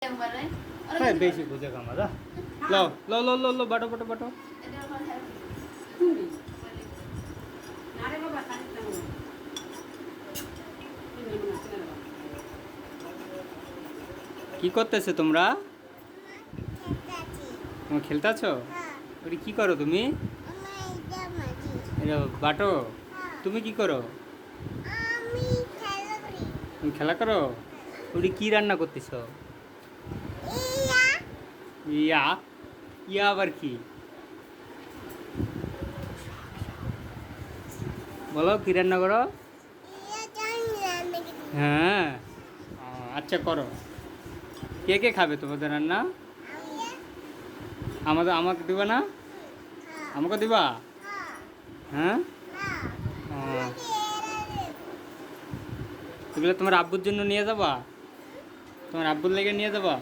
হ্যাঁ বেশি বুঝে কামা যা লো লো লো লো লো বাটো বাটো বাটো কি করতেছো তোমরা? তোমরা খেলতেছো? ওটি কি করো তুমি? এটা বাটো। তুমি কি করো? তুমি খেলা করো? ওটি কি রান্না করতেছো? ইয়া ইয়া আবার কি? বলো কি রান্না করো? হ্যাঁ আচ্ছা করো। কে কে খাবে তোমাদের রান্না? আমাকে দিবা না? আমাকে দিবা? হ্যাঁ এগুলো তোমার আব্বুর জন্য নিয়ে যাবা? তোমার আব্বুর লেগে নিয়ে যাবা?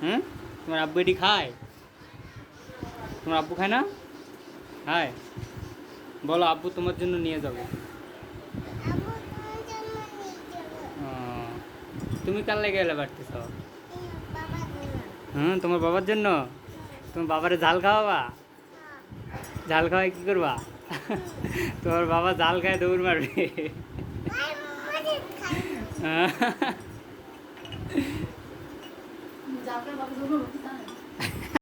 হুম তোমার আব্বু এটি খায়? তোমার আব্বু খায় না? খায়। বলো আব্বু তোমার জন্য নিয়ে যাবো। তুমি কার লেগে এলে বাড়তেছ? তোমার বাবার জন্য। তোমার বাবারে ঝাল খাওয়াবা? ঝাল খাওয়াই কি করবা? তোমার বাবা ঝাল খায় দৌড় মারবে।